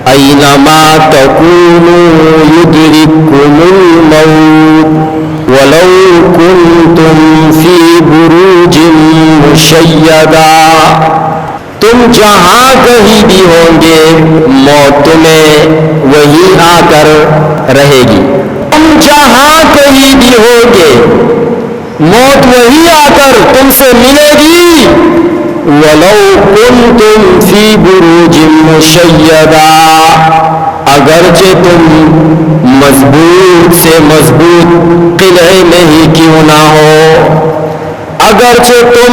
Anima تکونوا یدرککم الموت ولو کنتم فی بروج مشیدہ، تم جہاں کہیں بھی ہوں گے موت تمہیں وہی آ کر رہے گی، تم جہاں کہیں بھی ہوں گے موت وہی آ کر تم سے ملے گی، وَلَوْ كُنْتُمْ فِي بُرُوجٍ مُشَيَّدَةٍ، اگرچہ تم مضبوط سے مضبوط قلعے میں ہی کیوں نہ ہو، اگرچہ تم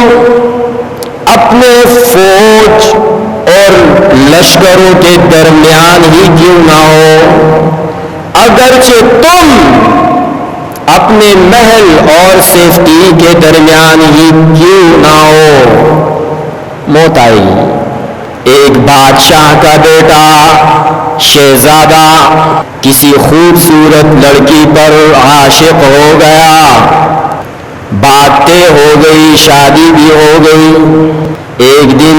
اپنے فوج اور لشکروں کے درمیان ہی کیوں نہ ہو، اگرچہ تم اپنے محل اور سیفٹی کے درمیان ہی کیوں نہ ہو، موت آئے گی۔ ایک بادشاہ کا بیٹا شہزادہ کسی خوبصورت لڑکی پر عاشق ہو گیا، بات طے ہو گئی، شادی بھی ہو گئی۔ ایک دن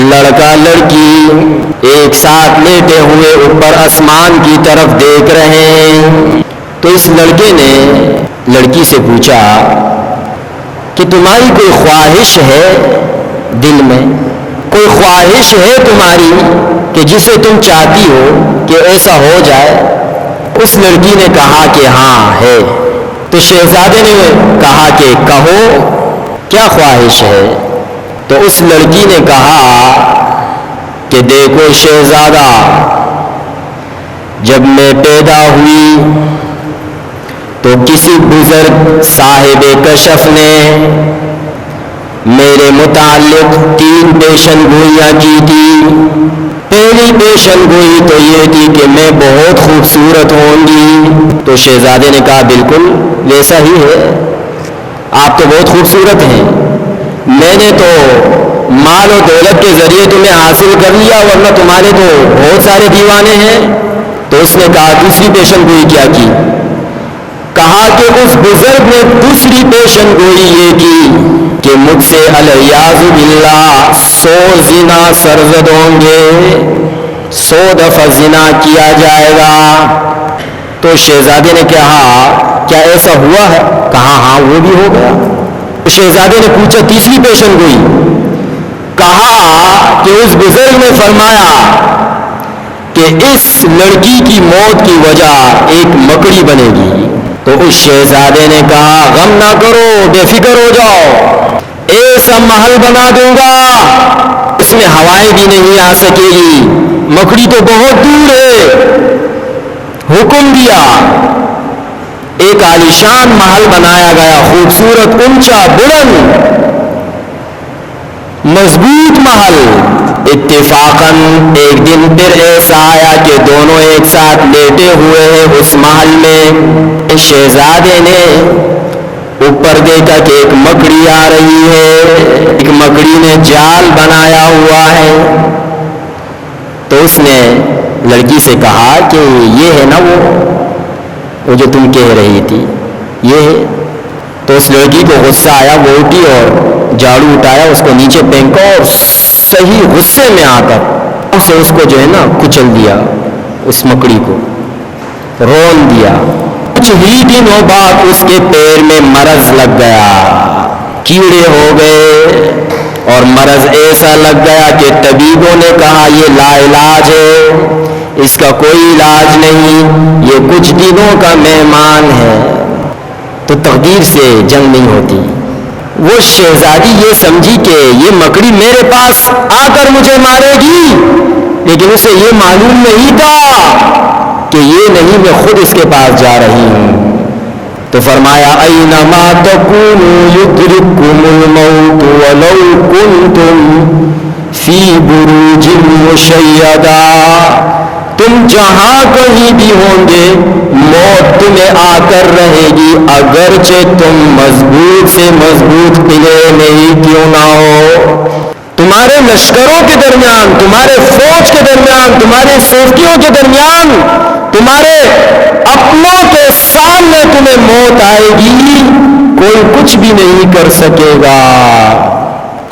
لڑکا لڑکی ایک ساتھ لیٹے ہوئے اوپر آسمان کی طرف دیکھ رہے ہیں، تو اس لڑکے نے لڑکی سے پوچھا کہ تمہاری کوئی خواہش ہے دل میں، کوئی خواہش ہے تمہاری کہ جسے تم چاہتی ہو کہ ایسا ہو جائے؟ اس لڑکی نے کہا کہ ہاں ہے۔ تو شہزادے نے کہا کہ کہو کیا خواہش ہے؟ تو اس لڑکی نے کہا کہ دیکھو شہزادہ، جب میں پیدا ہوئی تو کسی بزرگ صاحب کشف نے میرے متعلق 3 پیشن گوئیاں کی تھی۔ پہلی پیشن گوئی تو یہ تھی کہ میں بہت خوبصورت ہوں گی۔ تو شہزادے نے کہا بالکل ویسا ہی ہے، آپ تو بہت خوبصورت ہیں، میں نے تو مال و دولت کے ذریعے تمہیں حاصل کر لیا، ورنہ تمہارے تو بہت سارے دیوانے ہیں۔ تو اس نے کہا دوسری پیشن گوئی کیا کی؟ کہا کہ اس بزرگ نے دوسری پیشن گوئی یہ کی کہ مجھ سے الیاذ باللہ 100 زنا سرزد ہوں گے، 100 دفعہ زنا کیا جائے گا۔ تو شہزادے نے کہا کیا ایسا ہوا ہے؟ کہا ہاں وہ بھی ہو گیا۔ تو شہزادے نے پوچھا تیسری پیشن گوئی؟ کہا کہ اس بزرگ نے فرمایا کہ اس لڑکی کی موت کی وجہ ایک مکڑی بنے گی۔ تو اس شہزادے نے کہا غم نہ کرو، بے فکر ہو جاؤ، ایسا محل بنا دوں گا اس میں ہوائیں بھی نہیں آ سکے گی، مکڑی تو بہت دور ہے۔ حکم دیا، ایک عالیشان محل بنایا گیا، خوبصورت، اونچا، بلند، مضبوط محل۔ اتفاقاً ایک دن پھر ایسا آیا کہ دونوں ایک ساتھ لیٹے ہوئے ہیں اس محل میں۔ شہزادے نے اوپر دیکھا کہ ایک مکڑی آ رہی ہے، ایک مکڑی نے جال بنایا ہوا ہے۔ تو اس نے لڑکی سے کہا کہ یہ ہے نا وہ جو تم کہہ رہی تھی، یہ ہے۔ تو اس لڑکی کو غصہ آیا، وہ اٹھی اور جھاڑو اٹھایا، اس کو نیچے پھینکا اور صحیح غصے میں آ کر اسے اس کو جو ہے نا کچل دیا، اس مکڑی کو رون دیا۔ کچھ ہی دنوں بعد اس کے پیر میں مرض لگ گیا، کیڑے ہو گئے، اور مرض ایسا لگ گیا کہ طبیبوں نے کہا یہ لا علاج ہے، اس کا کوئی علاج نہیں، یہ کچھ دنوں کا مہمان ہے۔ تو تقدیر سے جنگ نہیں ہوتی۔ وہ شہزادی یہ سمجھی کہ یہ مکڑی میرے پاس آ کر مجھے مارے گی، لیکن اسے یہ معلوم نہیں تھا کہ یہ نہیں، میں خود اس کے پاس جا رہی ہوں۔ تو فرمایا اینما تکونوا یدرککم الموت ولو کنتم فی بروج مشیدہ، تم جہاں کہیں بھی ہوں گے موت تمہیں آ کر رہے گی، اگرچہ تم مضبوط سے مضبوط قلعے میں ہی کیوں نہ ہو۔ تمہارے لشکروں کے درمیان، تمہارے فوج کے درمیان، تمہارے سیفٹیوں کے درمیان، تمہارے اپنوں کے سامنے تمہیں موت آئے گی، کوئی کچھ بھی نہیں کر سکے گا۔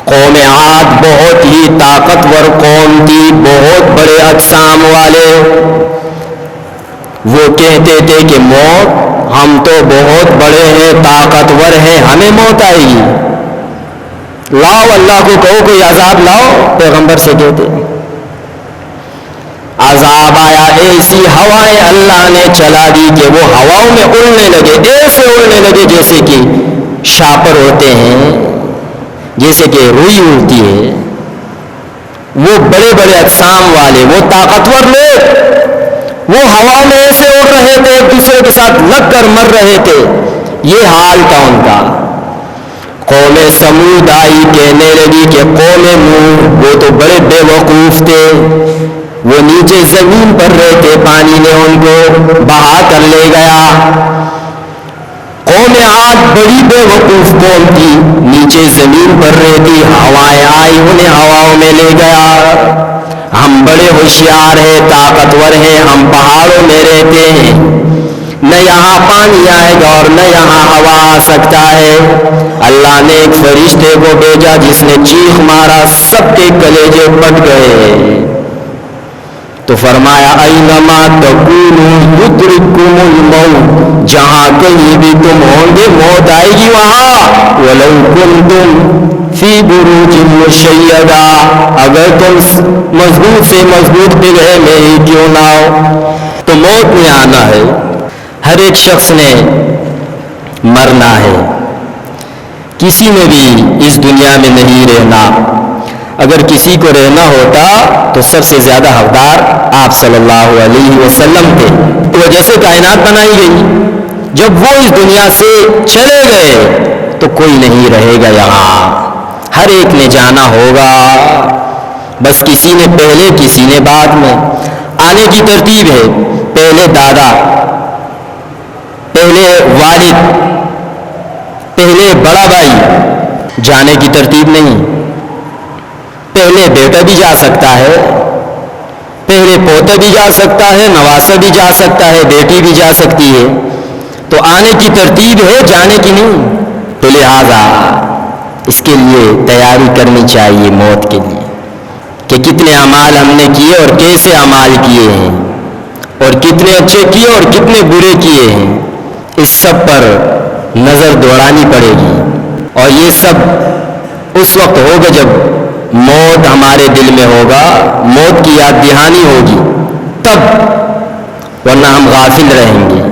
قوم عاد بہت ہی طاقتور قوم تھی، بہت بڑے اجسام والے وہ کہتے تھے کہ موت، ہم تو بہت بڑے ہیں، طاقتور ہیں، ہمیں موت آئے گی، لاؤ اللہ کو کہو کوئی عذاب لاؤ، پیغمبر سے کہتے ہیں۔ عذاب آیا، ایسی ہوائیں اللہ نے چلا دی کہ وہ ہواؤں میں اڑنے لگے، ایسے اڑنے لگے جیسے کہ شاپر ہوتے ہیں، جیسے کہ روئی اڑتی ہے۔ وہ بڑے بڑے اجسام والے، وہ طاقتور لوگ، وہ ہوا میں ایسے اڑ رہے تھے، ایک دوسرے کے ساتھ لگ کر مر رہے تھے، یہ حال تھا ان کا۔ قوم سمود آئی، کہنے لگی کہ قوم نوح وہ تو بڑے بے وقوف تھے، وہ نیچے زمین پر رہتے، پانی نے ان کو بہا کر لے گیا۔ قوم عاد بڑی بے وقوف قوم تھی، نیچے زمین پر رہتی، ہوائیں آئی انہیں ہواؤں میں لے گیا۔ ہم بڑے ہوشیار ہیں، طاقتور ہیں، ہم پہاڑوں میں رہتے ہیں، نہ یہاں پانی آئے گا اور نہ یہاں ہوا آ سکتا ہے۔ اللہ نے ایک فرشتے کو بھیجا جس نے چیخ مارا، سب کے کلیجے پھٹ گئے، تو فرمایا اینما تکونوا یدرککم الموت، جہاں کہیں بھی تم ہوں گے موت آئے گی وہاں، ولو کنتم فی بروج مشیدہ، اگر تم مضبوط سے مضبوط پگڑے میں ہی کیوں نہ ہو، تو موت میں آنا ہے۔ ہر ایک شخص نے مرنا ہے، کسی نے بھی اس دنیا میں نہیں رہنا۔ اگر کسی کو رہنا ہوتا تو سب سے زیادہ حقدار آپ صلی اللہ علیہ وسلم تھے، تو وجہ سے کائنات بنائی گئی۔ جب وہ اس دنیا سے چلے گئے تو کوئی نہیں رہے گا یہاں، ہر ایک نے جانا ہوگا، بس کسی نے پہلے کسی نے بعد میں۔ آنے کی ترتیب ہے، پہلے دادا، پہلے والد، پہلے بڑا بھائی، جانے کی ترتیب نہیں۔ پہلے بیٹا بھی جا سکتا ہے، پہلے پوتا بھی جا سکتا ہے، نواسا بھی جا سکتا ہے، بیٹی بھی جا سکتی ہے، تو آنے کی ترتیب ہے، جانے کی نہیں۔ تو لہذا اس کے لیے تیاری کرنی چاہیے موت کے لیے، کہ کتنے اعمال ہم نے کیے اور کیسے اعمال کیے ہیں، اور کتنے اچھے کیے اور کتنے برے کیے ہیں، اس سب پر نظر دوڑانی پڑے گی۔ اور یہ سب اس وقت ہوگا جب موت ہمارے دل میں ہوگا، موت کی یاد دہانی ہوگی تب، ورنہ ہم غافل رہیں گے۔